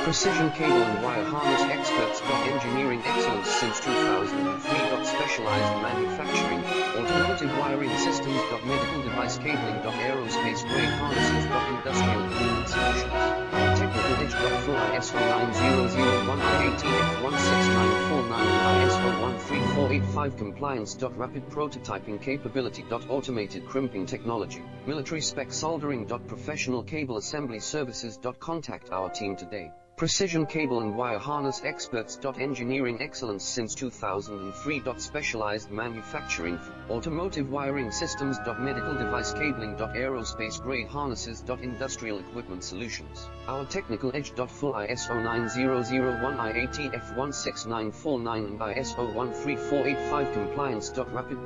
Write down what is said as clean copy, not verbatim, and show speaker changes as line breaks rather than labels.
Precision cable and wire harness experts. Engineering excellence since 2003. Specialized manufacturing, automotive wiring systems. Medical device cabling. Aerospace grade harnesses. Industrial equipment solutions. Our technical edge. Full ISO 9001 IATF 16949 and ISO 13485 compliance. Rapid prototyping capability. Automated crimping technology. Military spec soldering. Professional cable assembly services. Contact our team today. Precision cable and wire harness experts. Engineering excellence since 2003. Specialized manufacturing, automotive wiring systems. Medical device cabling. Aerospace grade harnesses. Industrial equipment solutions. Our technical edge. Full ISO 9001 IATF 16949 and ISO 13485 compliance. Rapid